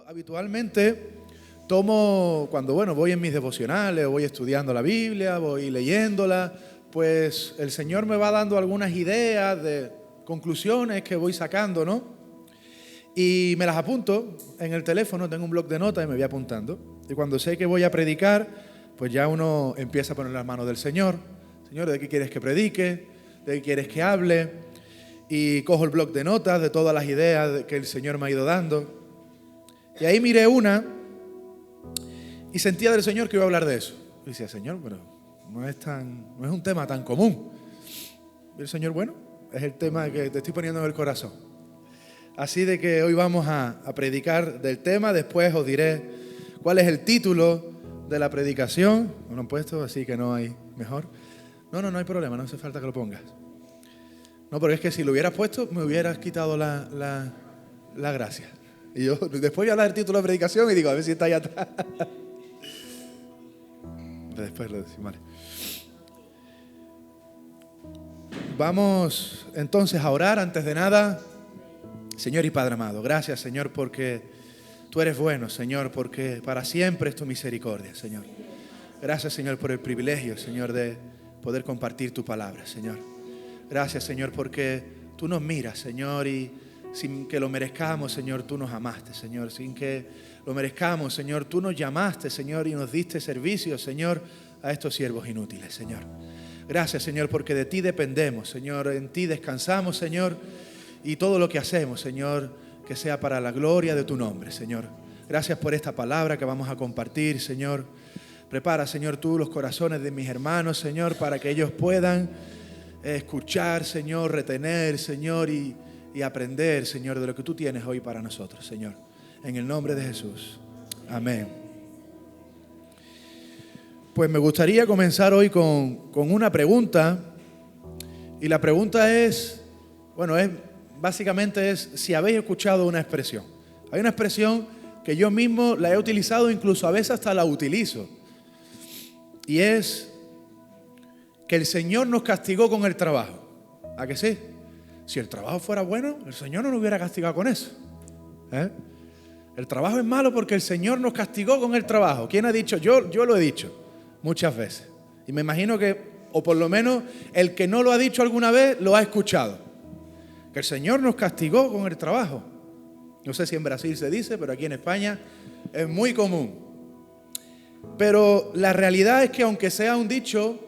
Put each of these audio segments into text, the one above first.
habitualmente tomo, cuando voy en mis devocionales, voy estudiando la Biblia, voy leyéndola, pues el Señor me va dando algunas ideas de conclusiones que voy sacando, ¿no? Y me las apunto en el teléfono, tengo un bloc de notas y me voy apuntando. Y cuando sé que voy a predicar, pues ya uno empieza a poner las manos del Señor. Señor, ¿de qué quieres que predique? ¿De qué quieres que hable? Y cojo el bloc de notas de todas las ideas que el Señor me ha ido dando. Y ahí miré una y sentía del Señor que iba a hablar de eso. Y decía, Señor, pero no es un tema tan común. Y el Señor, bueno, es el tema que te estoy poniendo en el corazón. Así de que hoy vamos a predicar del tema. Después os diré cuál es el título de la predicación. Me lo han puesto, así que no hay mejor. No hay problema, no hace falta que lo pongas. No, porque es que si lo hubieras puesto, me hubieras quitado la gracia. Y yo después voy a hablar del título de predicación y digo, a ver si está ahí atrás. Después lo decimos, vale. Vamos entonces a orar antes de nada. Señor y Padre amado, gracias, Señor, porque tú eres bueno, Señor, porque para siempre es tu misericordia, Señor. Gracias, Señor, por el privilegio, Señor, de poder compartir tu palabra, Señor. Gracias, Señor, porque tú nos miras, Señor, y sin que lo merezcamos, Señor, tú nos amaste, Señor. Sin que lo merezcamos, Señor, tú nos llamaste, Señor, y nos diste servicio, Señor, a estos siervos inútiles, Señor. Gracias, Señor, porque de ti dependemos, Señor. En ti descansamos, Señor, y todo lo que hacemos, Señor, que sea para la gloria de tu nombre, Señor. Gracias por esta palabra que vamos a compartir, Señor. Prepara, Señor, tú los corazones de mis hermanos, Señor, para que ellos puedan escuchar, Señor, retener, Señor, y aprender, Señor, de lo que tú tienes hoy para nosotros, Señor. En el nombre de Jesús. Amén. Pues me gustaría comenzar hoy con una pregunta. Y la pregunta es, básicamente es si habéis escuchado una expresión. Hay una expresión que yo mismo la he utilizado, incluso a veces hasta la utilizo. Y es que el Señor nos castigó con el trabajo. ¿A que sí? Si el trabajo fuera bueno, el Señor no nos hubiera castigado con eso. El trabajo es malo porque el Señor nos castigó con el trabajo. ¿Quién ha dicho? Yo lo he dicho muchas veces. Y me imagino que, o por lo menos el que no lo ha dicho alguna vez, lo ha escuchado. Que el Señor nos castigó con el trabajo. No sé si en Brasil se dice, pero aquí en España es muy común. Pero la realidad es que aunque sea un dicho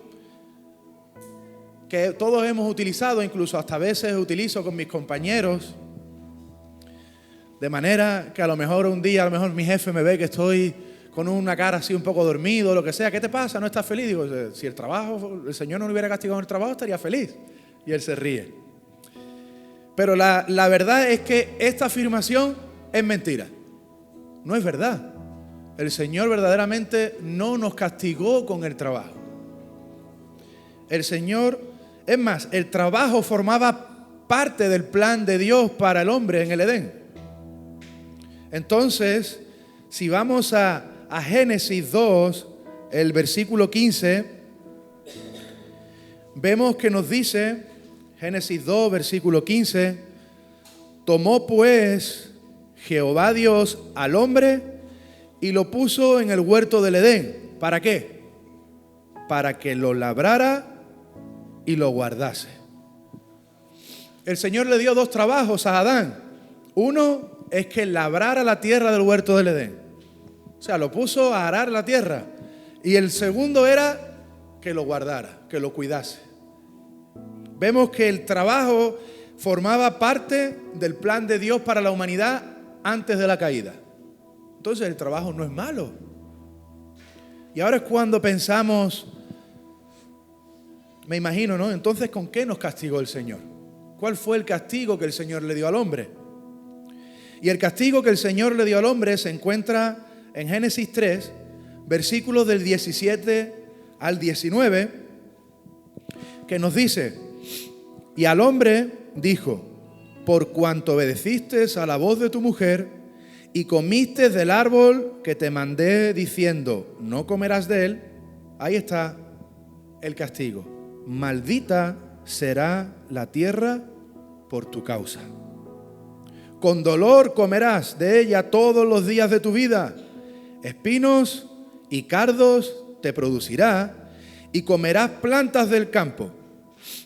que todos hemos utilizado, incluso hasta a veces utilizo con mis compañeros, de manera que a lo mejor un día, mi jefe me ve que estoy con una cara así un poco dormido, lo que sea. ¿Qué te pasa? ¿No estás feliz? Digo, si el Señor no me hubiera castigado en el trabajo, estaría feliz. Y él se ríe. Pero la verdad es que esta afirmación es mentira. No es verdad. El Señor verdaderamente no nos castigó con el trabajo. El Señor, es más, el trabajo formaba parte del plan de Dios para el hombre en el Edén. Entonces, si vamos a Génesis 2, el versículo 15, vemos que nos dice, Génesis 2, versículo 15, tomó pues Jehová Dios al hombre y lo puso en el huerto del Edén. ¿Para qué? Para que lo labrara y lo guardase. El Señor le dio dos trabajos a Adán. Uno es que labrara la tierra del huerto del Edén. O sea, lo puso a arar la tierra. Y el segundo era que lo guardara, que lo cuidase. Vemos que el trabajo formaba parte del plan de Dios para la humanidad antes de la caída. Entonces el trabajo no es malo. Y ahora es cuando pensamos, me imagino, ¿no? Entonces, ¿con qué nos castigó el Señor? ¿Cuál fue el castigo que el Señor le dio al hombre? Y el castigo que el Señor le dio al hombre se encuentra en Génesis 3, versículos del 17 al 19, que nos dice, y al hombre dijo, por cuanto obedeciste a la voz de tu mujer y comiste del árbol que te mandé diciendo, no comerás de él, ahí está el castigo. Maldita será la tierra por tu causa. Con dolor comerás de ella todos los días de tu vida. Espinos y cardos te producirá, y comerás plantas del campo.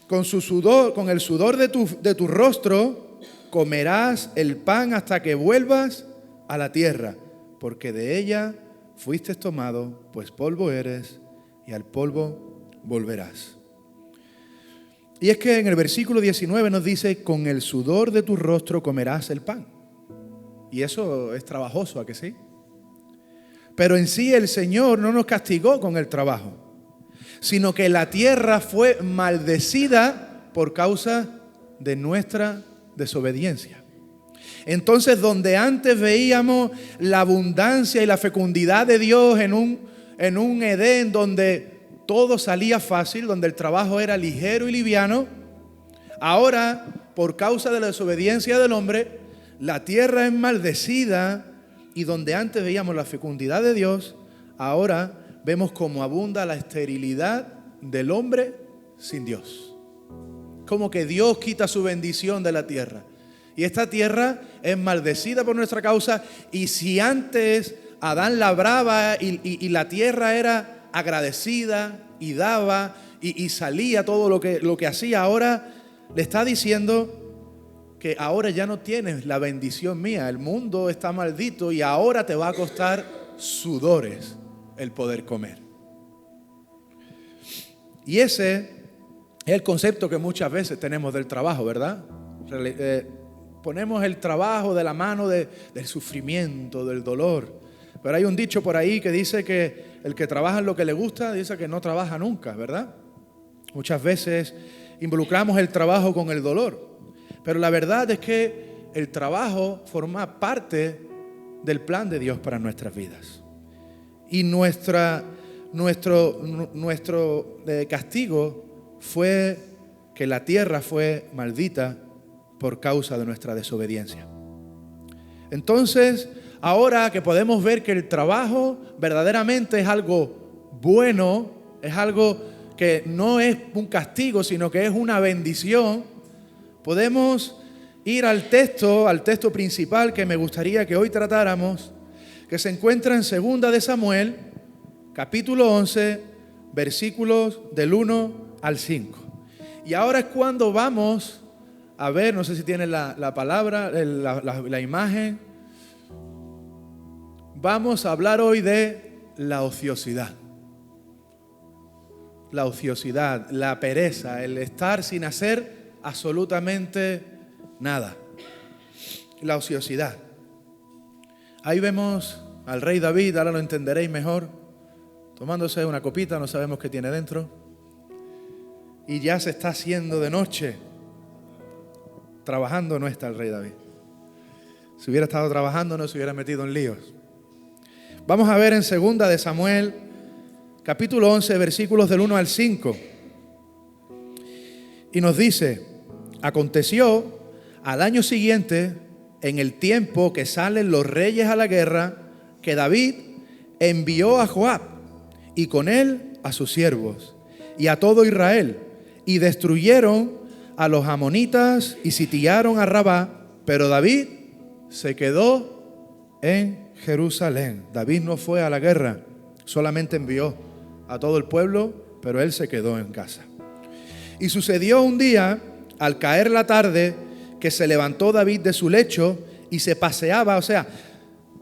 Con el sudor de tu rostro comerás el pan hasta que vuelvas a la tierra, porque de ella fuiste tomado, pues polvo eres, y al polvo volverás. Y es que en el versículo 19 nos dice, con el sudor de tu rostro comerás el pan. Y eso es trabajoso, ¿a que sí? Pero en sí el Señor no nos castigó con el trabajo, sino que la tierra fue maldecida por causa de nuestra desobediencia. Entonces, donde antes veíamos la abundancia y la fecundidad de Dios en un Edén donde todo salía fácil, donde el trabajo era ligero y liviano, ahora, por causa de la desobediencia del hombre, la tierra es maldecida, y donde antes veíamos la fecundidad de Dios, ahora vemos cómo abunda la esterilidad del hombre sin Dios. Como que Dios quita su bendición de la tierra. Y esta tierra es maldecida por nuestra causa. Y si antes Adán labraba y la tierra era agradecida y daba y salía todo lo que hacía, ahora le está diciendo que ahora ya no tienes la bendición mía. El mundo está maldito y ahora te va a costar sudores el poder comer. Y ese es el concepto que muchas veces tenemos del trabajo, ¿verdad? Ponemos el trabajo de la mano del sufrimiento, del dolor. Pero hay un dicho por ahí que dice que el que trabaja en lo que le gusta, dice que no trabaja nunca, ¿verdad? Muchas veces involucramos el trabajo con el dolor. Pero la verdad es que el trabajo forma parte del plan de Dios para nuestras vidas. Y nuestro castigo fue que la tierra fue maldita por causa de nuestra desobediencia. Entonces, ahora que podemos ver que el trabajo verdaderamente es algo bueno, es algo que no es un castigo, sino que es una bendición, podemos ir al texto principal que me gustaría que hoy tratáramos, que se encuentra en 2 de Samuel, capítulo 11, versículos del 1 al 5. Y ahora es cuando vamos a ver, no sé si tienen la palabra, la imagen. Vamos a hablar hoy de la ociosidad. La ociosidad, la pereza, el estar sin hacer absolutamente nada. La ociosidad. Ahí vemos al rey David, ahora lo entenderéis mejor, tomándose una copita, no sabemos qué tiene dentro. Y ya se está haciendo de noche. Trabajando no está el rey David. Si hubiera estado trabajando no se hubiera metido en líos. Vamos a ver en 2 de Samuel, capítulo 11, versículos del 1 al 5. Y nos dice: aconteció al año siguiente, en el tiempo que salen los reyes a la guerra, que David envió a Joab y con él a sus siervos y a todo Israel, y destruyeron a los amonitas y sitiaron a Rabá, pero David se quedó en Jerusalén. David no fue a la guerra, solamente envió a todo el pueblo, pero él se quedó en casa. Y sucedió un día, al caer la tarde, que se levantó David de su lecho y se paseaba. O sea,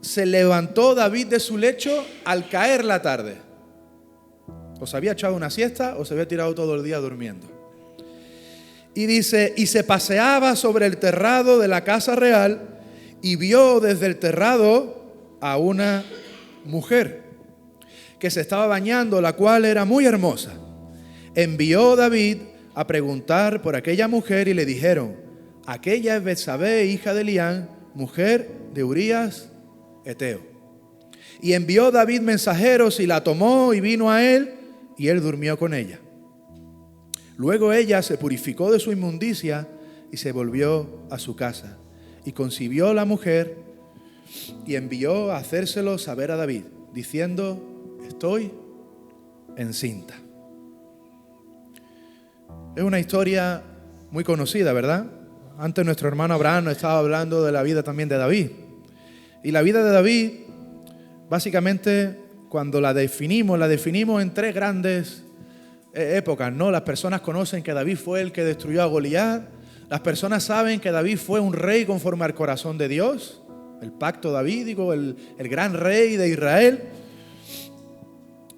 se levantó David de su lecho al caer la tarde. O se había echado una siesta o se había tirado todo el día durmiendo. Y dice, y se paseaba sobre el terrado de la casa real y vio desde el terrado a una mujer que se estaba bañando, la cual era muy hermosa. Envió David a preguntar por aquella mujer y le dijeron: aquella es Betsabé, hija de Elián, mujer de Urías Eteo. Y envió David mensajeros y la tomó y vino a él, y él durmió con ella. Luego ella se purificó de su inmundicia y se volvió a su casa. Y concibió la mujer y envió a hacérselo saber a David, diciendo: estoy encinta. Es una historia muy conocida, ¿verdad? antes nuestro hermano Abraham nos estaba hablando de la vida también de David. Y la vida de David, básicamente, cuando la definimos en tres grandes épocas, ¿no? Las personas conocen que David fue el que destruyó a Goliat. Las personas saben que David fue un rey conforme al corazón de Dios, el pacto davídico, el gran rey de Israel.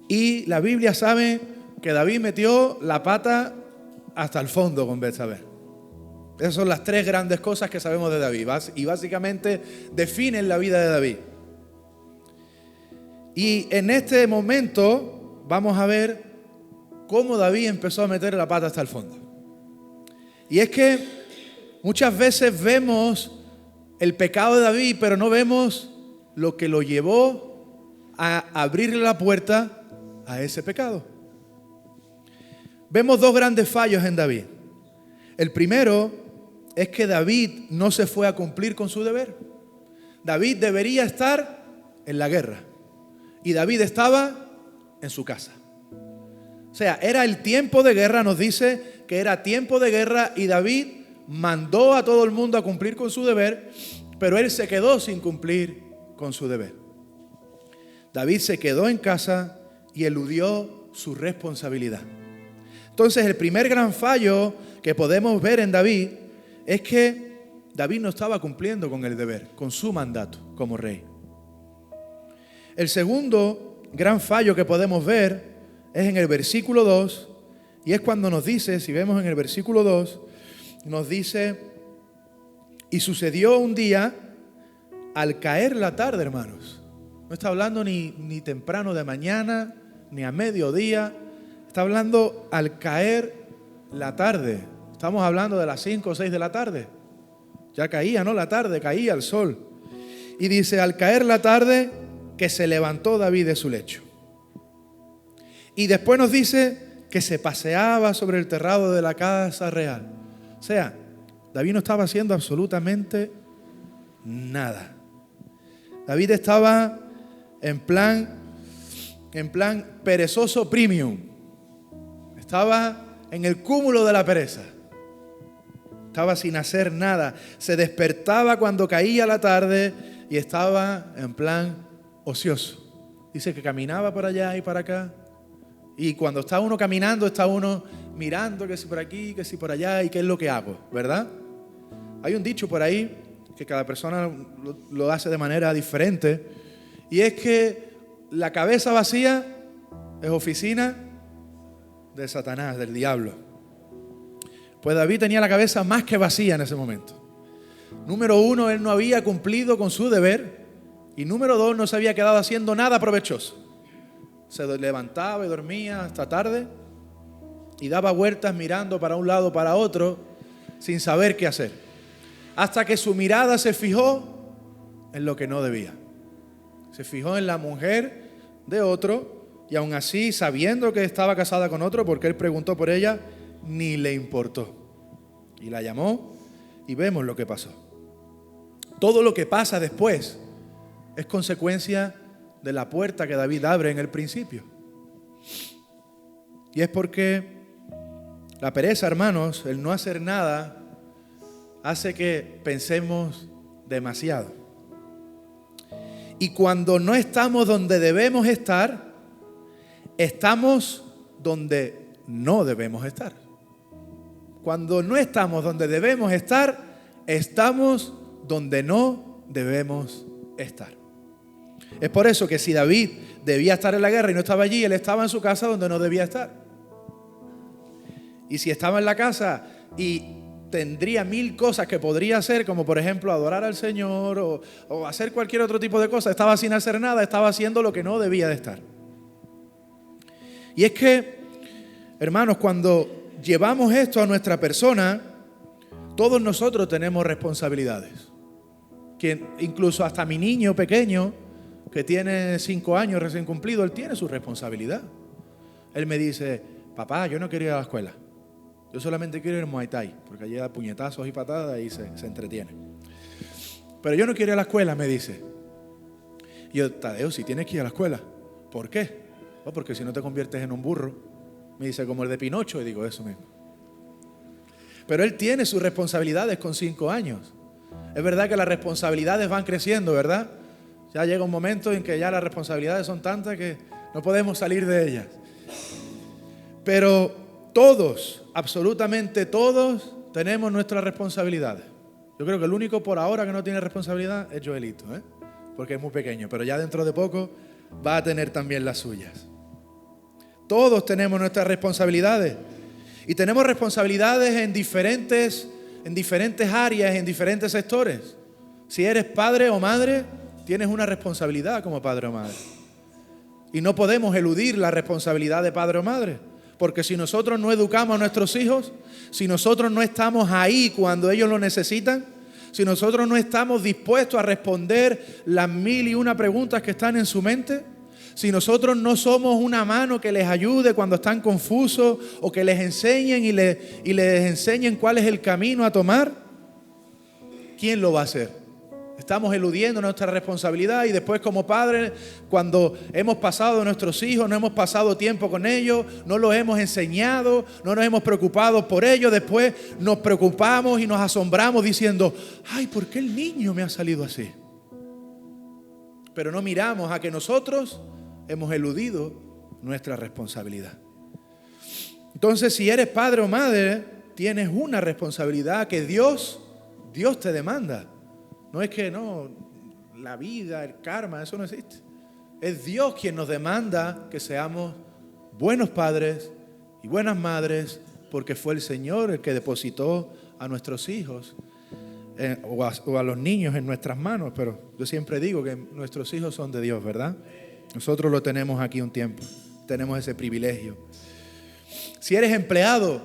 Y la Biblia sabe que David metió la pata hasta el fondo con Betsabé. Esas son las tres grandes cosas que sabemos de David y básicamente definen la vida de David. Y en este momento vamos a ver cómo David empezó a meter la pata hasta el fondo. Y es que muchas veces vemos el pecado de David, pero no vemos lo que lo llevó a abrirle la puerta a ese pecado. Vemos dos grandes fallos en David. El primero es que David no se fue a cumplir con su deber. David debería estar en la guerra y David estaba en su casa. O sea, era el tiempo de guerra, nos dice que era tiempo de guerra y David mandó a todo el mundo a cumplir con su deber, pero él se quedó sin cumplir con su deber. David se quedó en casa y eludió su responsabilidad. Entonces, el primer gran fallo que podemos ver en David es que David no estaba cumpliendo con el deber, con su mandato como rey. El segundo gran fallo que podemos ver es en el versículo 2, y es cuando nos dice, si vemos en el versículo 2, nos dice, y sucedió un día al caer la tarde, hermanos. No está hablando ni temprano de mañana, ni a mediodía. Está hablando al caer la tarde. Estamos hablando de las 5 o 6 de la tarde. Ya caía, ¿no? La tarde, caía el sol. Y dice, al caer la tarde, que se levantó David de su lecho. Y después nos dice que se paseaba sobre el terrado de la casa real. O sea, David no estaba haciendo absolutamente nada. David estaba en plan perezoso premium. Estaba en el cúmulo de la pereza. Estaba sin hacer nada. Se despertaba cuando caía la tarde y estaba en plan ocioso. Dice que caminaba por allá y para acá. Y cuando está uno caminando, está uno mirando que si por aquí, que si por allá y qué es lo que hago, ¿verdad? Hay un dicho por ahí que cada persona lo hace de manera diferente y es que la cabeza vacía es oficina de Satanás, del diablo. Pues David tenía la cabeza más que vacía en ese momento. Número 1, él no había cumplido con su deber. Y número 2, no se había quedado haciendo nada provechoso. Se levantaba y dormía hasta tarde y daba vueltas mirando para un lado, para otro, sin saber qué hacer. Hasta que su mirada se fijó en lo que no debía. Se fijó en la mujer de otro y aún así, sabiendo que estaba casada con otro, porque él preguntó por ella, ni le importó. Y la llamó y vemos lo que pasó. Todo lo que pasa después es consecuencia de la puerta que David abre en el principio. Y es porque la pereza, hermanos, el no hacer nada, hace que pensemos demasiado. Y cuando no estamos donde debemos estar, estamos donde no debemos estar. Cuando no estamos donde debemos estar, estamos donde no debemos estar. Es por eso que si David debía estar en la guerra y no estaba allí, él estaba en su casa donde no debía estar. Y si estaba en la casa y tendría 1000 cosas que podría hacer, como por ejemplo adorar al Señor o hacer cualquier otro tipo de cosa, estaba sin hacer nada, estaba haciendo lo que no debía de estar. Y es que, hermanos, cuando llevamos esto a nuestra persona, todos nosotros tenemos responsabilidades. Que incluso hasta mi niño pequeño, que tiene 5 años recién cumplido, él tiene su responsabilidad. Él me dice, papá, yo no quiero ir a la escuela. Yo solamente quiero ir al Muay Thai, porque allí da puñetazos y patadas y se entretiene. Pero yo no quiero ir a la escuela, me dice. Y yo, Tadeo, si tienes que ir a la escuela. ¿Por qué? Oh, porque si no te conviertes en un burro. Me dice, como el de Pinocho. Y digo, eso mismo. Pero él tiene sus responsabilidades con 5 años. Es verdad que las responsabilidades van creciendo, ¿verdad? Ya llega un momento en que ya las responsabilidades son tantas que no podemos salir de ellas. Pero todos, absolutamente todos, tenemos nuestras responsabilidades. Yo creo que el único por ahora que no tiene responsabilidad es Joelito, porque es muy pequeño, pero ya dentro de poco va a tener también las suyas. Todos tenemos nuestras responsabilidades y tenemos responsabilidades en diferentes áreas, en diferentes sectores. Si eres padre o madre, tienes una responsabilidad como padre o madre. Y no podemos eludir la responsabilidad de padre o madre, porque si nosotros no educamos a nuestros hijos, si nosotros no estamos ahí cuando ellos lo necesitan, si nosotros no estamos dispuestos a responder las 1001 preguntas que están en su mente, si nosotros no somos una mano que les ayude cuando están confusos o que les enseñen y les enseñen cuál es el camino a tomar, ¿quién lo va a hacer? Estamos eludiendo nuestra responsabilidad y después como padres, cuando hemos pasado a nuestros hijos, no hemos pasado tiempo con ellos, no los hemos enseñado, no nos hemos preocupado por ellos, después nos preocupamos y nos asombramos diciendo, ay, ¿por qué el niño me ha salido así? Pero no miramos a que nosotros hemos eludido nuestra responsabilidad. Entonces, si eres padre o madre, tienes una responsabilidad que Dios te demanda. No es que no, la vida, el karma, eso no existe. Es Dios quien nos demanda que seamos buenos padres y buenas madres, porque fue el Señor el que depositó a nuestros hijos o a los niños en nuestras manos. Pero yo siempre digo que nuestros hijos son de Dios, ¿verdad? Nosotros lo tenemos aquí un tiempo, tenemos ese privilegio. Si eres empleado,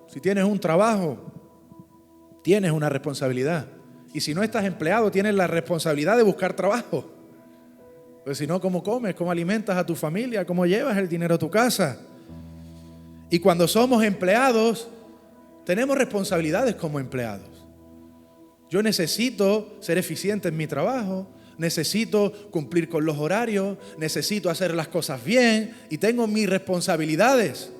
si tienes un trabajo, tienes una responsabilidad. Y si no estás empleado, tienes la responsabilidad de buscar trabajo. Pues si no, ¿cómo comes? ¿Cómo alimentas a tu familia? ¿Cómo llevas el dinero a tu casa? Y cuando somos empleados, tenemos responsabilidades como empleados. Yo necesito ser eficiente en mi trabajo, necesito cumplir con los horarios, necesito hacer las cosas bien y tengo mis responsabilidades.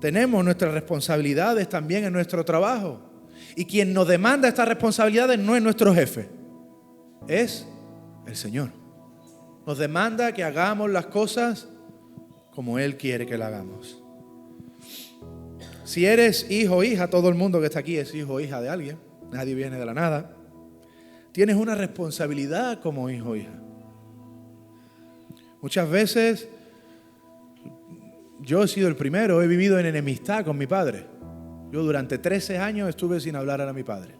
Tenemos nuestras responsabilidades también en nuestro trabajo. Y quien nos demanda estas responsabilidades no es nuestro jefe, es el Señor. Nos demanda que hagamos las cosas como Él quiere que las hagamos. Si eres hijo o hija, todo el mundo que está aquí es hijo o hija de alguien, nadie viene de la nada. Tienes una responsabilidad como hijo o hija. Muchas veces yo he sido el primero, he vivido en enemistad con mi padre. Yo durante 13 años estuve sin hablar a mi padre.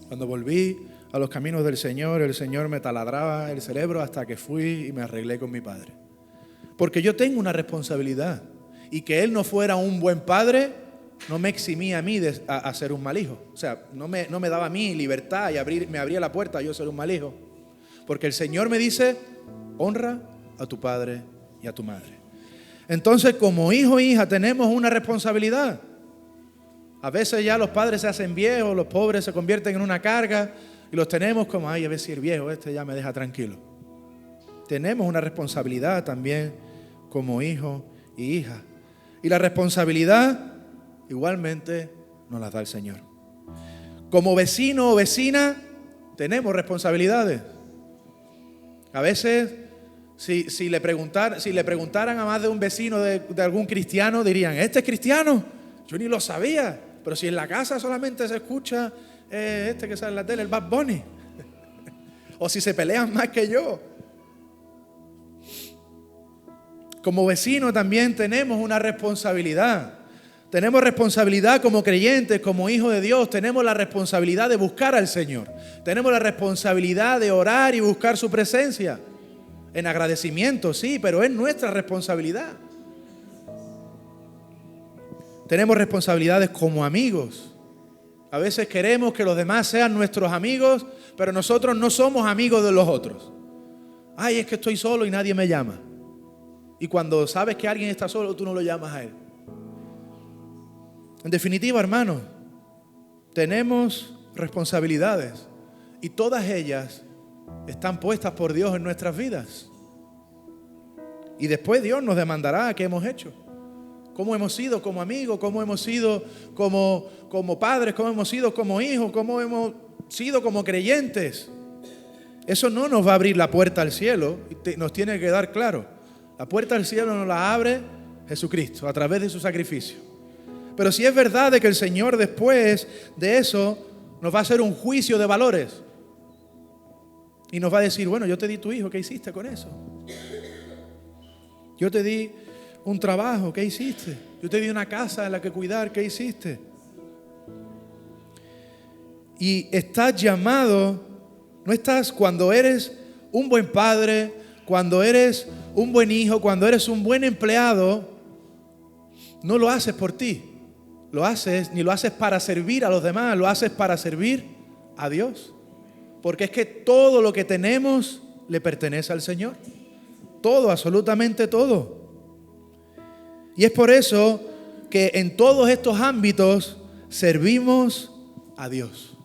Cuando volví a los caminos del Señor, el Señor me taladraba el cerebro hasta que fui y me arreglé con mi padre. Porque yo tengo una responsabilidad. Y que él no fuera un buen padre no me eximía a mí a ser un mal hijo. O sea, no me daba a mí libertad y me abría la puerta a yo ser un mal hijo. Porque el Señor me dice, honra a tu padre y a tu madre. Entonces, como hijo e hija tenemos una responsabilidad. A veces ya los padres se hacen viejos, los pobres se convierten en una carga y los tenemos como, ay, a ver si el viejo ya me deja tranquilo. Tenemos una responsabilidad también como hijo y hija. Y la responsabilidad igualmente nos la da el Señor. Como vecino o vecina tenemos responsabilidades. A veces si le preguntaran a más de un vecino de algún cristiano, dirían, ¿este es cristiano? Yo ni lo sabía. Pero si en la casa solamente se escucha este que sale en la tele, el Bad Bunny. O si se pelean más que yo. Como vecino también tenemos una responsabilidad. Tenemos responsabilidad como creyentes, como hijos de Dios. Tenemos la responsabilidad de buscar al Señor. Tenemos la responsabilidad de orar y buscar su presencia. En agradecimiento, sí, pero es nuestra responsabilidad. Tenemos responsabilidades como amigos. A veces queremos que los demás sean nuestros amigos, pero nosotros no somos amigos de los otros. Ay, es que estoy solo y nadie me llama. Y cuando sabes que alguien está solo, tú no lo llamas a él. En definitiva, hermanos, tenemos responsabilidades y todas ellas están puestas por Dios en nuestras vidas. Y después Dios nos demandará qué hemos hecho. cómo hemos sido como amigos, cómo hemos sido como padres, cómo hemos sido como hijos, cómo hemos sido como creyentes. Eso no nos va a abrir la puerta al cielo, nos tiene que quedar claro. La puerta al cielo nos la abre Jesucristo a través de su sacrificio. Pero si es verdad de que el Señor después de eso nos va a hacer un juicio de valores y nos va a decir, bueno, yo te di tu hijo, ¿qué hiciste con eso? Yo te di un trabajo, ¿qué hiciste? Yo te di una casa en la que cuidar, ¿qué hiciste? Y estás llamado, no estás cuando eres un buen padre, cuando eres un buen hijo, cuando eres un buen empleado, no lo haces por ti, ni lo haces para servir a los demás, lo haces para servir a Dios. Porque es que todo lo que tenemos le pertenece al Señor. Todo, absolutamente todo. Y es por eso que en todos estos ámbitos servimos a Dios.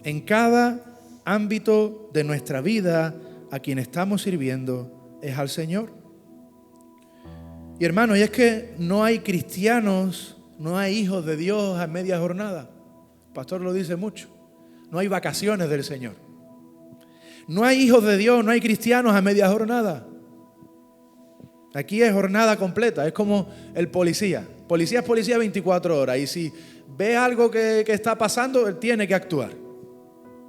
En cada ámbito de nuestra vida, a quien estamos sirviendo es al Señor. Y hermanos, y es que no hay cristianos, no hay hijos de Dios a media jornada. El pastor lo dice mucho. No hay vacaciones del Señor. No hay hijos de Dios, no hay cristianos a media jornada. Aquí es jornada completa, es como el policía. Policía es policía 24 horas y si ve algo que está pasando, él tiene que actuar.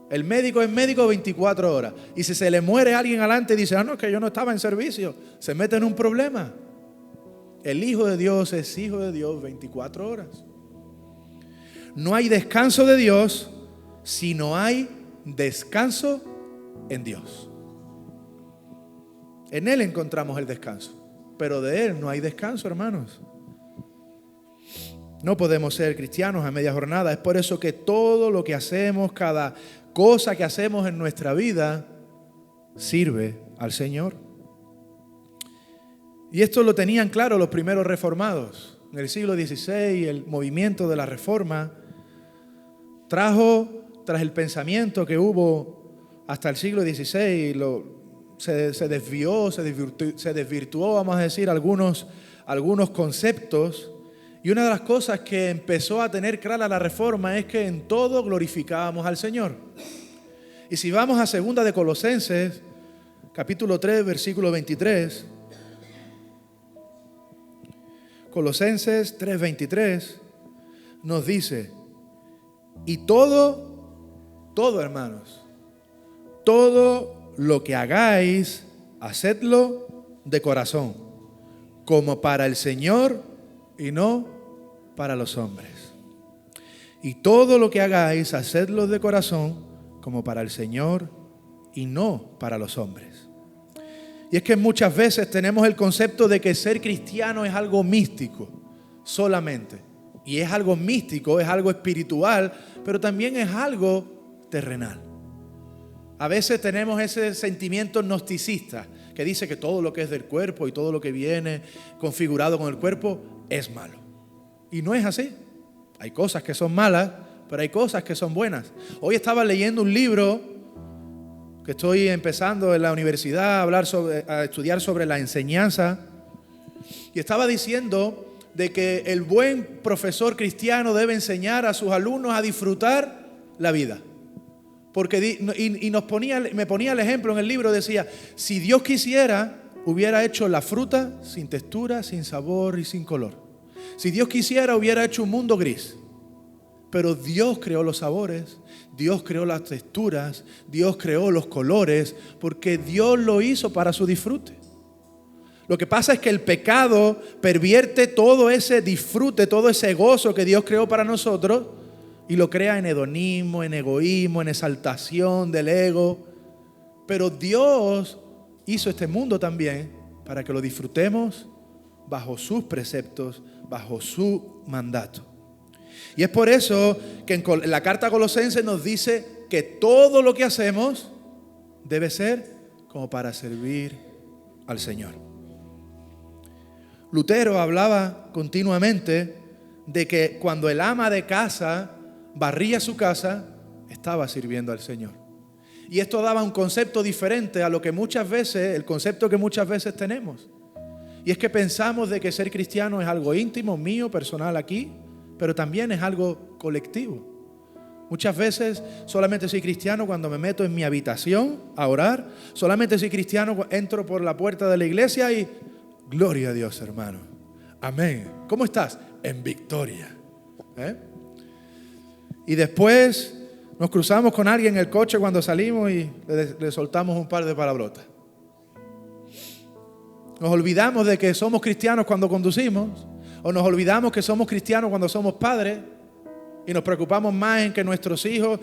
El médico es médico 24 horas. Y si se le muere alguien adelante y dice, no, es que yo no estaba en servicio, se mete en un problema. El Hijo de Dios es Hijo de Dios 24 horas. No hay descanso de Dios si no hay descanso en Dios. En Él encontramos el descanso, pero de Él no hay descanso, hermanos. No podemos ser cristianos a media jornada. Es por eso que todo lo que hacemos, cada cosa que hacemos en nuestra vida, sirve al Señor. Y esto lo tenían claro los primeros reformados. En el siglo XVI, el movimiento de la Reforma tras el pensamiento que hubo hasta el siglo XVI, se desvirtuó, vamos a decir, algunos conceptos. Y una de las cosas que empezó a tener clara la Reforma es que en todo glorificábamos al Señor. Y si vamos a 2 de Colosenses, capítulo 3, versículo 23, Colosenses 3:23 nos dice, y todo hermanos, todo lo que hagáis, hacedlo de corazón, como para el Señor y no para los hombres. Y todo lo que hagáis, hacedlo de corazón, como para el Señor y no para los hombres. Y es que muchas veces tenemos el concepto de que ser cristiano es algo místico solamente. Y es algo místico, es algo espiritual, pero también es algo terrenal. A veces tenemos ese sentimiento gnosticista que dice que todo lo que es del cuerpo y todo lo que viene configurado con el cuerpo es malo. Y no es así. Hay cosas que son malas, pero hay cosas que son buenas. Hoy estaba leyendo un libro que estoy empezando en la universidad a estudiar sobre la enseñanza, y estaba diciendo de que el buen profesor cristiano debe enseñar a sus alumnos a disfrutar la vida. Porque me ponía el ejemplo en el libro, decía, si Dios quisiera, hubiera hecho la fruta sin textura, sin sabor y sin color. Si Dios quisiera, hubiera hecho un mundo gris. Pero Dios creó los sabores, Dios creó las texturas, Dios creó los colores, porque Dios lo hizo para su disfrute. Lo que pasa es que el pecado pervierte todo ese disfrute, todo ese gozo que Dios creó para nosotros y lo crea en hedonismo, en egoísmo, en exaltación del ego. Pero Dios hizo este mundo también para que lo disfrutemos bajo sus preceptos, bajo su mandato. Y es por eso que en la carta a Colosenses nos dice que todo lo que hacemos debe ser como para servir al Señor. Lutero hablaba continuamente de que cuando el ama de casa barría su casa, estaba sirviendo al Señor. Y esto daba un concepto diferente a lo que muchas veces, el concepto que muchas veces tenemos. Y es que pensamos de que ser cristiano es algo íntimo, mío, personal aquí, pero también es algo colectivo. Muchas veces solamente soy cristiano cuando me meto en mi habitación a orar. Solamente soy cristiano cuando entro por la puerta de la iglesia y gloria a Dios, hermano. Amén. ¿Cómo estás? En victoria. Y después nos cruzamos con alguien en el coche cuando salimos y le soltamos un par de palabrotas. Nos olvidamos de que somos cristianos cuando conducimos, o nos olvidamos que somos cristianos cuando somos padres y nos preocupamos más en que nuestros hijos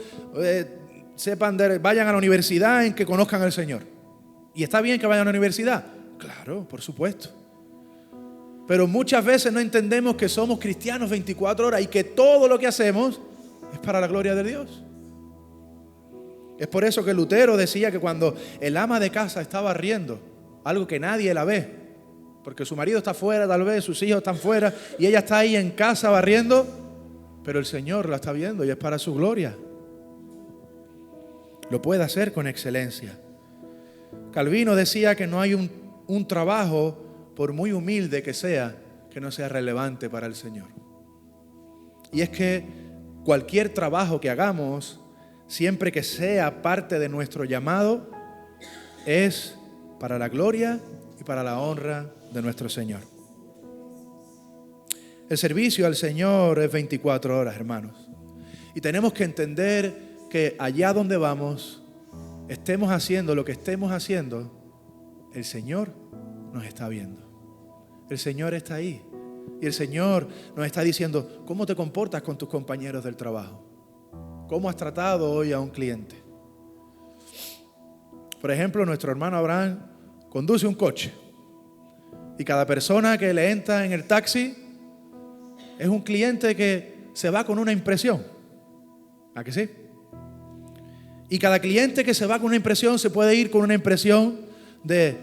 vayan a la universidad, en que conozcan al Señor. ¿Y está bien que vayan a la universidad? Claro, por supuesto. Pero muchas veces no entendemos que somos cristianos 24 horas y que todo lo que hacemos es para la gloria de Dios. Es por eso que Lutero decía que cuando el ama de casa está barriendo, algo que nadie la ve, porque su marido está fuera tal vez, sus hijos están fuera y ella está ahí en casa barriendo, pero el Señor la está viendo y es para su gloria. Lo puede hacer con excelencia. Calvino decía que no hay un trabajo, por muy humilde que no sea relevante para el Señor. Y es que cualquier trabajo que hagamos, siempre que sea parte de nuestro llamado, es para la gloria y para la honra de nuestro Señor. El servicio al Señor es 24 horas, hermanos. Y tenemos que entender que allá donde vamos, estemos haciendo lo que estemos haciendo, el Señor nos está viendo. El Señor está ahí. Y el Señor nos está diciendo, ¿cómo te comportas con tus compañeros del trabajo? ¿Cómo has tratado hoy a un cliente? Por ejemplo, nuestro hermano Abraham conduce un coche. Y cada persona que le entra en el taxi es un cliente que se va con una impresión. ¿A que sí? Y cada cliente que se va con una impresión se puede ir con una impresión de,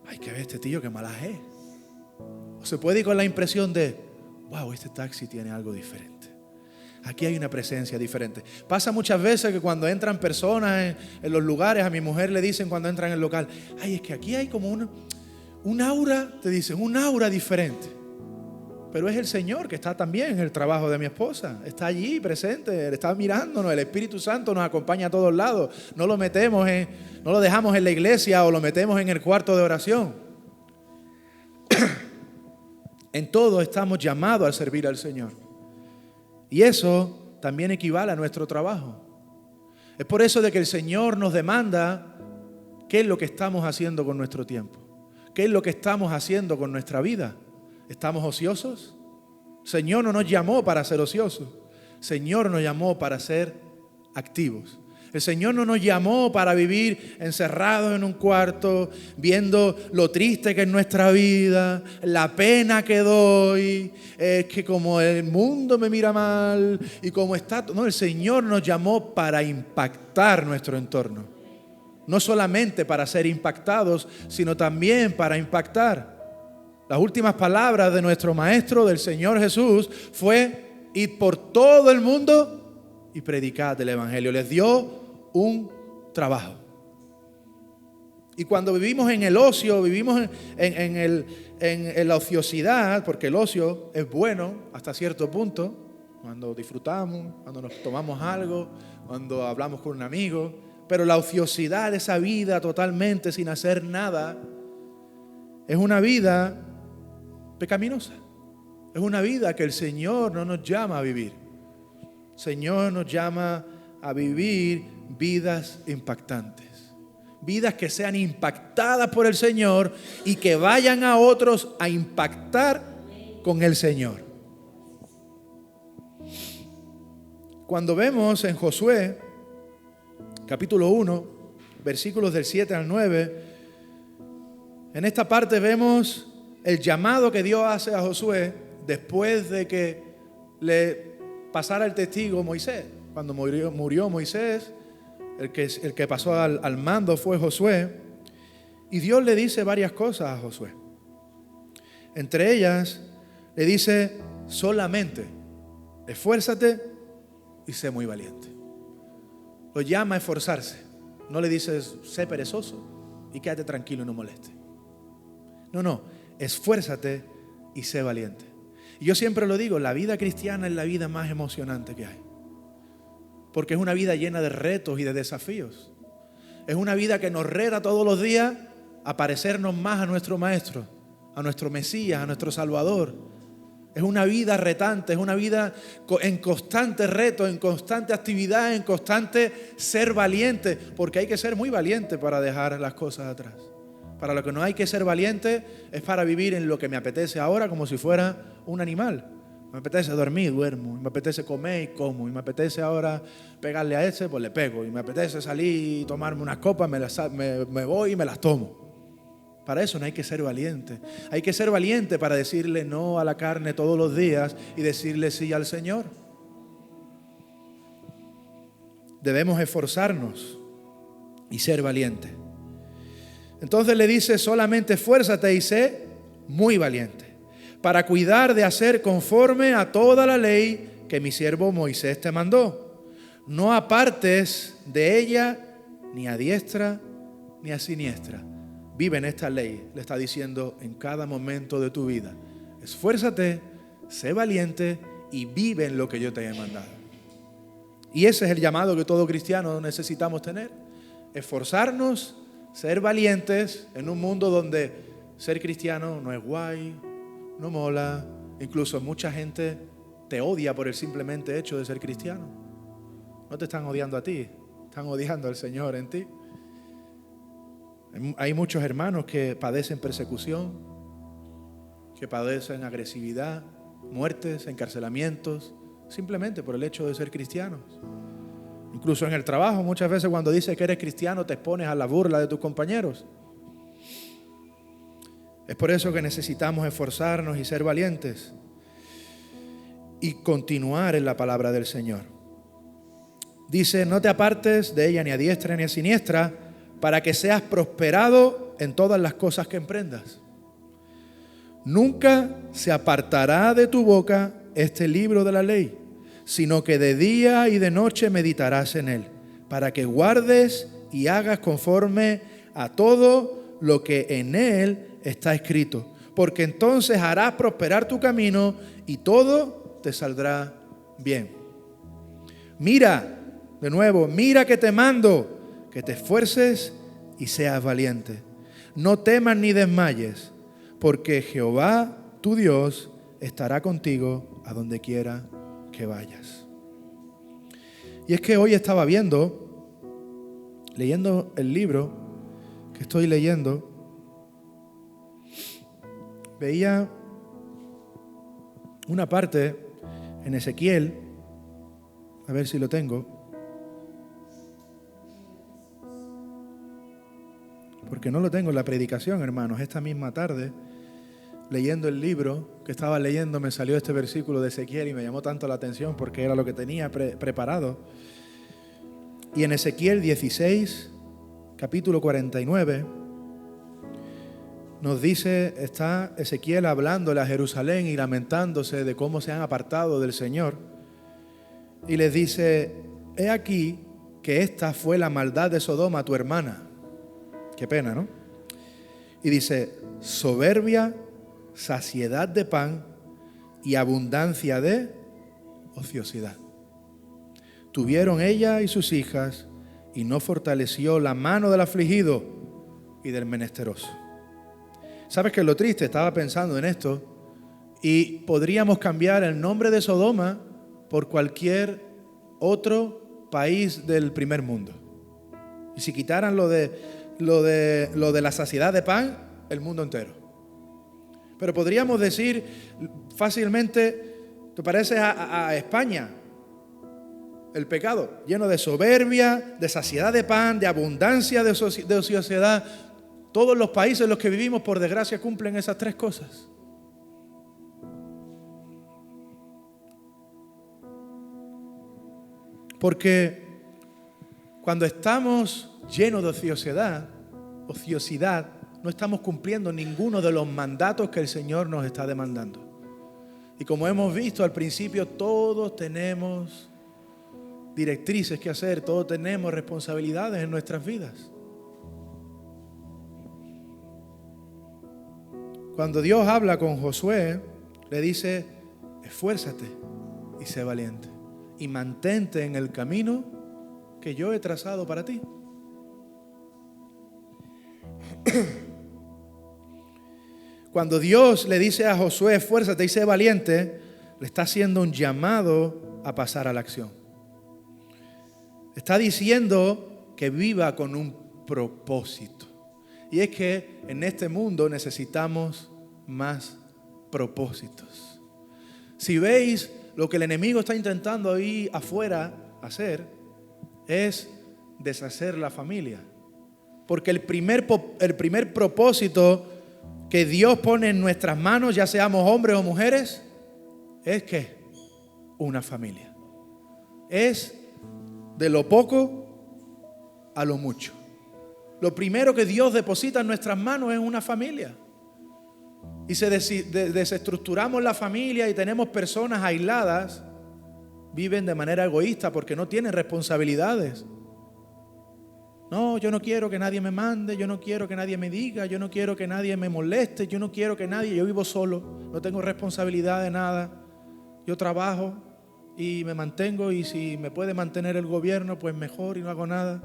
ay, qué ve este tío, qué mala es. O se puede ir con la impresión de, wow, este taxi tiene algo diferente. Aquí hay una presencia diferente. Pasa muchas veces que cuando entran personas en los lugares, a mi mujer le dicen cuando entran en el local, ay, es que aquí hay como un aura, te dicen, un aura diferente. Pero es el Señor que está también en el trabajo de mi esposa. Está allí presente, está mirándonos. El Espíritu Santo nos acompaña a todos lados. No lo dejamos en la iglesia o lo metemos en el cuarto de oración. En todo estamos llamados a servir al Señor. Y eso también equivale a nuestro trabajo. Es por eso de que el Señor nos demanda qué es lo que estamos haciendo con nuestro tiempo. ¿Qué es lo que estamos haciendo con nuestra vida? ¿Estamos ociosos? El Señor no nos llamó para ser ociosos. El Señor nos llamó para ser activos. El Señor no nos llamó para vivir encerrados en un cuarto, viendo lo triste que es nuestra vida, la pena que doy, que como el mundo me mira mal y como está. No, el Señor nos llamó para impactar nuestro entorno. No solamente para ser impactados, sino también para impactar. Las últimas palabras de nuestro Maestro, del Señor Jesús, fue: id por todo el mundo y predicad el Evangelio. Les dio un trabajo. Y cuando vivimos en el ocio, vivimos en la ociosidad, porque el ocio es bueno hasta cierto punto, cuando disfrutamos, cuando nos tomamos algo, cuando hablamos con un amigo, pero la ociosidad, esa vida totalmente sin hacer nada, es una vida pecaminosa. Es una vida que el Señor no nos llama a vivir. El Señor nos llama a vivir vidas impactantes. Vidas que sean impactadas por el Señor y que vayan a otros a impactar con el Señor. Cuando vemos en Josué, capítulo 1, versículos del 7 al 9, en esta parte vemos el llamado que Dios hace a Josué después de que le pasara el testigo Moisés. Cuando murió Moisés, el que pasó al mando fue Josué. Y Dios le dice varias cosas a Josué. Entre ellas, le dice: solamente esfuérzate y sé muy valiente. Lo llama a esforzarse. No le dices, sé perezoso y quédate tranquilo y no moleste. No, esfuérzate y sé valiente. Y yo siempre lo digo, la vida cristiana es la vida más emocionante que hay. Porque es una vida llena de retos y de desafíos. Es una vida que nos reta todos los días a parecernos más a nuestro Maestro, a nuestro Mesías, a nuestro Salvador. Es una vida retante, es una vida en constante reto, en constante actividad, en constante ser valiente, porque hay que ser muy valiente para dejar las cosas atrás. Para lo que no hay que ser valiente es para vivir en lo que me apetece ahora como si fuera un animal. Me apetece dormir, duermo. Me apetece comer y como. Y me apetece ahora pegarle a ese, pues le pego. Y me apetece salir y tomarme unas copas, me voy y me las tomo. Para eso no hay que ser valiente. Hay que ser valiente para decirle no a la carne todos los días y decirle sí al Señor. Debemos esforzarnos y ser valientes. Entonces le dice, solamente esfuérzate y sé muy valiente, para cuidar de hacer conforme a toda la ley que mi siervo Moisés te mandó. No apartes de ella ni a diestra ni a siniestra. Vive en esta ley, le está diciendo en cada momento de tu vida. Esfuérzate, sé valiente y vive en lo que yo te he mandado. Y ese es el llamado que todo cristiano necesitamos tener. Esforzarnos, ser valientes en un mundo donde ser cristiano no es guay, no mola. Incluso mucha gente te odia por el simplemente hecho de ser cristiano. No te están odiando a ti, están odiando al Señor en ti. Hay muchos hermanos que padecen persecución, que padecen agresividad, muertes, encarcelamientos, simplemente por el hecho de ser cristianos. Incluso en el trabajo, muchas veces cuando dices que eres cristiano te expones a la burla de tus compañeros. Es por eso que necesitamos esforzarnos y ser valientes y continuar en la palabra del Señor. Dice, no te apartes de ella ni a diestra ni a siniestra, para que seas prosperado en todas las cosas que emprendas. Nunca se apartará de tu boca este libro de la ley, sino que de día y de noche meditarás en él, para que guardes y hagas conforme a todo lo que en él está escrito. Porque entonces harás prosperar tu camino y todo te saldrá bien. Mira, de nuevo, mira que te mando, que te esfuerces y seas valiente. No temas ni desmayes, porque Jehová, tu Dios, estará contigo a donde quiera que vayas. Y es que hoy estaba leyendo el libro que estoy leyendo, veía una parte en Ezequiel, a ver si lo tengo, porque no lo tengo en la predicación, hermanos. Esta misma tarde, leyendo el libro que estaba leyendo, me salió este versículo de Ezequiel y me llamó tanto la atención porque era lo que tenía preparado. Y en Ezequiel 16, capítulo 49, nos dice, está Ezequiel hablándole a Jerusalén y lamentándose de cómo se han apartado del Señor. Y les dice, he aquí que esta fue la maldad de Sodoma, tu hermana. Qué pena, ¿no? Y dice, soberbia, saciedad de pan y abundancia de ociosidad. Tuvieron ella y sus hijas y no fortaleció la mano del afligido y del menesteroso. ¿Sabes qué es lo triste? Estaba pensando en esto y podríamos cambiar el nombre de Sodoma por cualquier otro país del primer mundo. Y si quitaran lo de la saciedad de pan, el mundo entero. Pero podríamos decir fácilmente, ¿te parece a España? El pecado, lleno de soberbia, de saciedad de pan, de abundancia de ociosidad. Todos los países en los que vivimos, por desgracia, cumplen esas tres cosas. Porque cuando estamos llenos de ociosidad, no estamos cumpliendo ninguno de los mandatos que el Señor nos está demandando. Y como hemos visto al principio, todos tenemos directrices que hacer, todos tenemos responsabilidades en nuestras vidas. cuando Dios habla con Josué, le dice: esfuérzate y sé valiente y mantente en el camino que yo he trazado para ti. Cuando Dios le dice a Josué: esfuérzate y sé valiente, le está haciendo un llamado a pasar a la acción. Está diciendo que viva con un propósito. Y es que en este mundo necesitamos más propósitos. Si veis, lo que el enemigo está intentando ahí afuera hacer es deshacer la familia. Porque el primer propósito que Dios pone en nuestras manos, ya seamos hombres o mujeres, es que una familia. Es de lo poco a lo mucho. Lo primero que Dios deposita en nuestras manos es una familia. Y si desestructuramos la familia y tenemos personas aisladas, viven de manera egoísta porque no tienen responsabilidades. No, yo no quiero que nadie me mande, yo no quiero que nadie me diga, yo no quiero que nadie me moleste, yo no quiero que nadie, yo vivo solo, no tengo responsabilidad de nada. Yo trabajo y me mantengo, y si me puede mantener el gobierno, pues mejor, y no hago nada.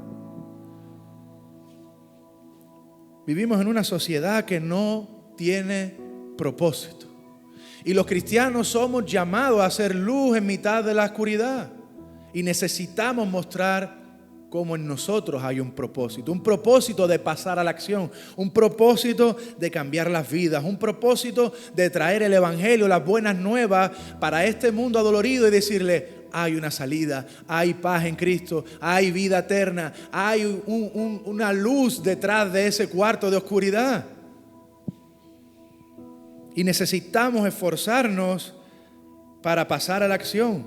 Vivimos en una sociedad que no tiene propósito. Y los cristianos somos llamados a hacer luz en mitad de la oscuridad. Y necesitamos mostrar cómo en nosotros hay un propósito de pasar a la acción, un propósito de cambiar las vidas, un propósito de traer el evangelio, las buenas nuevas para este mundo adolorido y decirle: hay una salida, hay paz en Cristo, hay vida eterna, hay una luz detrás de ese cuarto de oscuridad. Y necesitamos esforzarnos para pasar a la acción.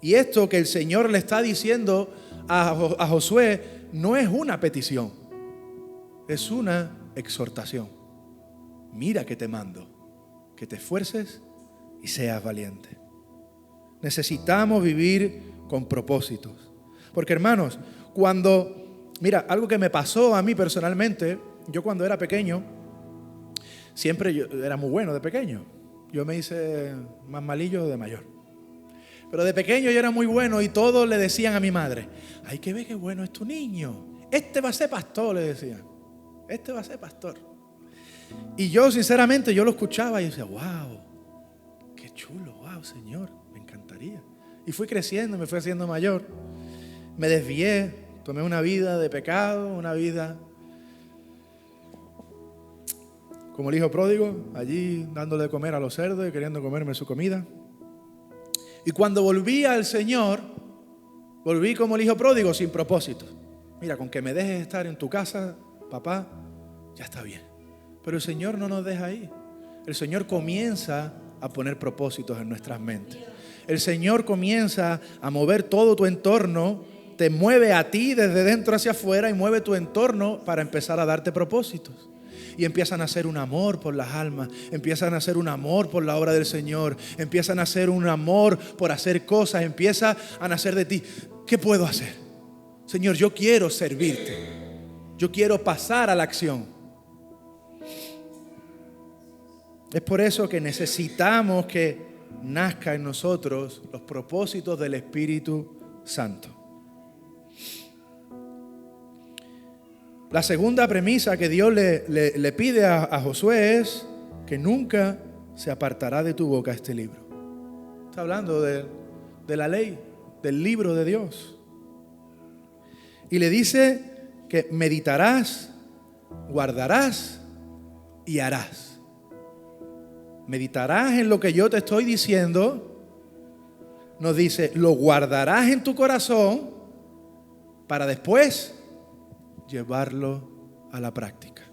Y esto que el Señor le está diciendo a Josué no es una petición, es una exhortación. Mira que te mando, que te esfuerces y seas valiente. Necesitamos vivir con propósitos. Porque, hermanos, mira, algo que me pasó a mí personalmente, yo cuando era pequeño, siempre yo era muy bueno de pequeño. Yo me hice más malillo de mayor. Pero de pequeño yo era muy bueno y todos le decían a mi madre: hay que ver qué bueno es tu niño. Este va a ser pastor, le decían. Este va a ser pastor. Y yo, sinceramente, yo lo escuchaba y decía: wow, qué chulo, wow, Señor, me encantaría. Y fui creciendo, me fui haciendo mayor. Me desvié, tomé una vida de pecado, una vida como el hijo pródigo, allí dándole de comer a los cerdos y queriendo comerme su comida. Y cuando volví al Señor, volví como el hijo pródigo, sin propósito. Mira, con que me dejes estar en tu casa, papá, ya está bien. Pero el Señor no nos deja ahí. El Señor comienza a poner propósitos en nuestras mentes. El Señor comienza a mover todo tu entorno, te mueve a ti desde dentro hacia afuera y mueve tu entorno para empezar a darte propósitos. Y empiezan a hacer un amor por las almas, empiezan a hacer un amor por la obra del Señor, empiezan a hacer un amor por hacer cosas, empieza a nacer de ti. ¿Qué puedo hacer? Señor, yo quiero servirte, yo quiero pasar a la acción. Es por eso que necesitamos que nazca en nosotros los propósitos del Espíritu Santo. La segunda premisa que Dios le pide a Josué es que nunca se apartará de tu boca este libro. Está hablando de la ley, del libro de Dios. Y le dice que meditarás, guardarás y harás. Meditarás en lo que yo te estoy diciendo. Nos dice, lo guardarás en tu corazón para después llevarlo a la práctica.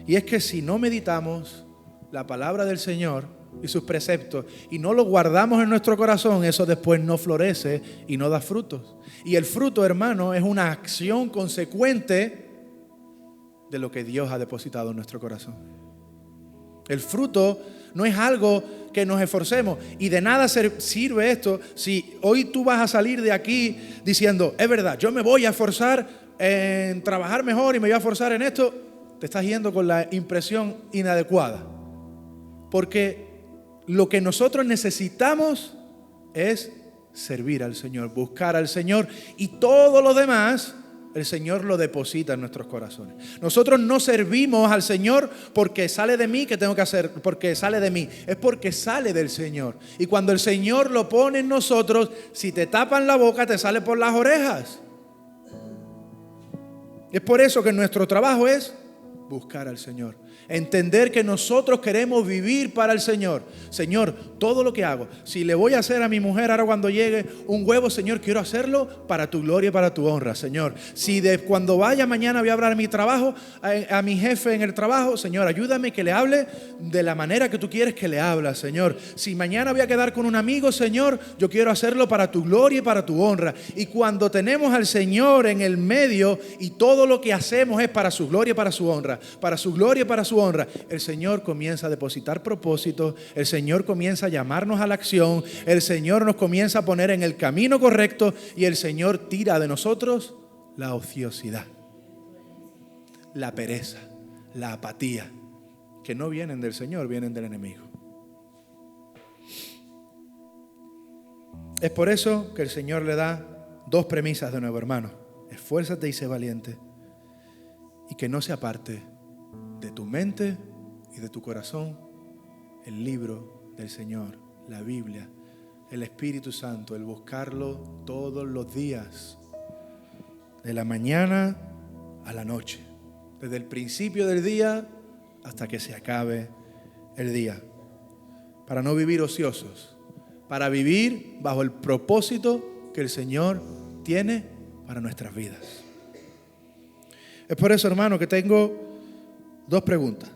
Y es que si no meditamos la palabra del Señor y sus preceptos y no lo guardamos en nuestro corazón, eso después no florece y no da frutos. Y el fruto, hermano, es una acción consecuente de lo que Dios ha depositado en nuestro corazón. El fruto no es algo que nos esforcemos, y de nada sirve esto si hoy tú vas a salir de aquí diciendo: es verdad, yo me voy a esforzar en trabajar mejor y me voy a esforzar en esto, te estás yendo con la impresión inadecuada. Porque lo que nosotros necesitamos es servir al Señor, buscar al Señor, y todo lo demás el Señor lo deposita en nuestros corazones. Nosotros no servimos al Señor porque sale de mí, que tengo que hacer, porque sale de mí, es porque sale del Señor. Y cuando el Señor lo pone en nosotros, si te tapan la boca, te sale por las orejas. Es por eso que nuestro trabajo es buscar al Señor. Entender que nosotros queremos vivir para el Señor. Señor, todo lo que hago, si le voy a hacer a mi mujer ahora cuando llegue un huevo, Señor, quiero hacerlo para tu gloria y para tu honra, Señor. Si cuando vaya mañana voy a hablar a mi trabajo, a mi jefe en el trabajo, Señor, ayúdame que le hable de la manera que tú quieres que le hable, Señor. Si mañana voy a quedar con un amigo, Señor, yo quiero hacerlo para tu gloria y para tu honra. Y cuando tenemos al Señor en el medio y todo lo que hacemos es para su gloria y para su honra, para su gloria y para su honra, el Señor comienza a depositar propósitos, el Señor comienza a llamarnos a la acción, el Señor nos comienza a poner en el camino correcto y el Señor tira de nosotros la ociosidad, la pereza, la apatía, que no vienen del Señor, vienen del enemigo. Es por eso que el Señor le da dos premisas de nuevo, hermano: esfuérzate y sé valiente, y que no se aparte de tu mente y de tu corazón el libro del Señor, la Biblia, el Espíritu Santo, el buscarlo todos los días, de la mañana a la noche, desde el principio del día hasta que se acabe el día, para no vivir ociosos, para vivir bajo el propósito que el Señor tiene para nuestras vidas. Es por eso, hermano, que tengo dos preguntas.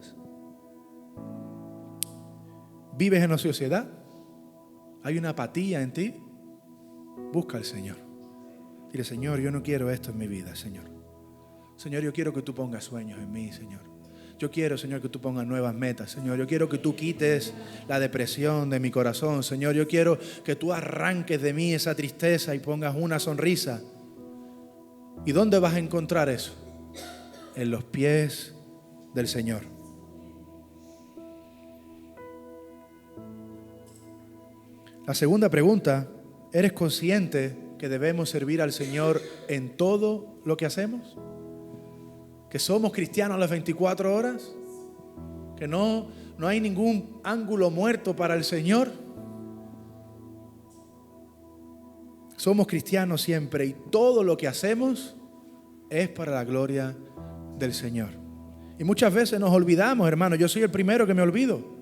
¿Vives en ociosidad? ¿Hay una apatía en ti? Busca al Señor. Dile: Señor, yo no quiero esto en mi vida, Señor. Señor, yo quiero que tú pongas sueños en mí, Señor. Yo quiero, Señor, que tú pongas nuevas metas, Señor. Yo quiero que tú quites la depresión de mi corazón, Señor. Yo quiero que tú arranques de mí esa tristeza y pongas una sonrisa. ¿Y dónde vas a encontrar eso? En los pies del Señor. La segunda pregunta: ¿eres consciente que debemos servir al Señor en todo lo que hacemos? ¿Que somos cristianos a las 24 horas? ¿Que no hay ningún ángulo muerto para el Señor? Somos cristianos siempre y todo lo que hacemos es para la gloria del Señor. Y muchas veces nos olvidamos, hermano. Yo soy el primero que me olvido.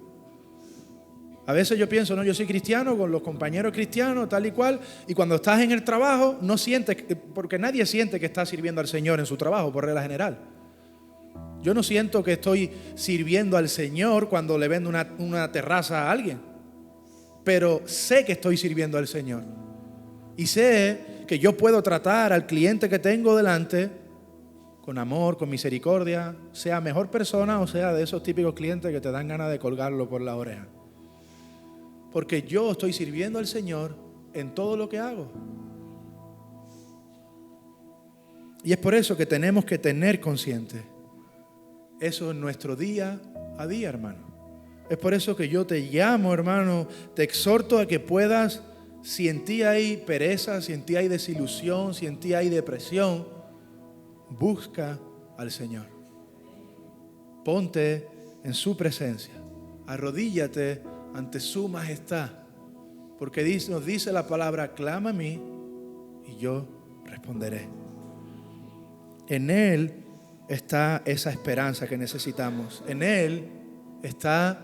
A veces yo pienso, no, yo soy cristiano con los compañeros cristianos, tal y cual. Y cuando estás en el trabajo, no sientes, porque nadie siente que está sirviendo al Señor en su trabajo, por regla general. Yo no siento que estoy sirviendo al Señor cuando le vendo una terraza a alguien. Pero sé que estoy sirviendo al Señor. Y sé que yo puedo tratar al cliente que tengo delante con amor, con misericordia, sea mejor persona o sea de esos típicos clientes que te dan ganas de colgarlo por la oreja. Porque yo estoy sirviendo al Señor en todo lo que hago. Y es por eso que tenemos que tener consciente eso en nuestro día a día, hermano. Es por eso que yo te llamo, hermano, te exhorto a que puedas, si en ti hay pereza, si en ti hay desilusión, si en ti hay depresión, busca al Señor. Ponte en su presencia, arrodíllate ante su majestad, porque nos dice la palabra: clama a mí y yo responderé. En Él está esa esperanza que necesitamos. En Él están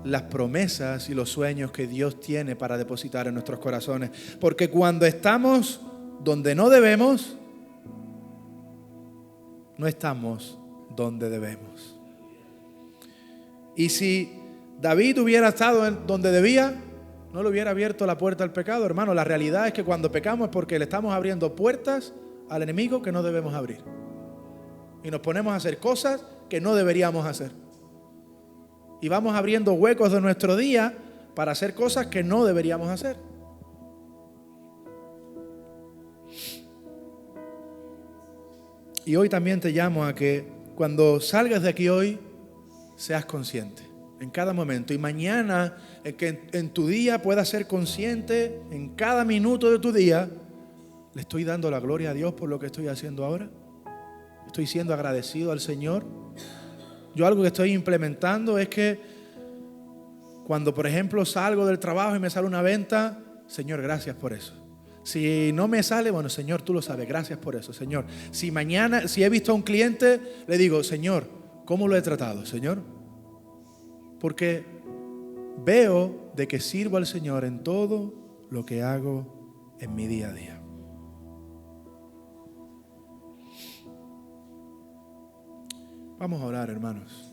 las promesas y los sueños que Dios tiene para depositar en nuestros corazones. Porque cuando estamos donde no debemos, no estamos donde debemos. Y si David hubiera estado donde debía, no le hubiera abierto la puerta al pecado, hermano. La realidad es que cuando pecamos es porque le estamos abriendo puertas al enemigo que no debemos abrir. Y nos ponemos a hacer cosas que no deberíamos hacer. Y vamos abriendo huecos de nuestro día para hacer cosas que no deberíamos hacer. Y hoy también te llamo a que cuando salgas de aquí hoy, seas consciente en cada momento. Y mañana, que en tu día puedas ser consciente, en cada minuto de tu día, ¿le estoy dando la gloria a Dios por lo que estoy haciendo ahora? ¿Estoy siendo agradecido al Señor? Yo algo que estoy implementando es que cuando, por ejemplo, salgo del trabajo y me sale una venta, Señor, gracias por eso. Si no me sale, bueno, Señor, tú lo sabes, gracias por eso, Señor. Si mañana, si he visto a un cliente, le digo, Señor, ¿cómo lo he tratado, Señor? Porque veo de que sirvo al Señor en todo lo que hago en mi día a día. Vamos a orar, hermanos.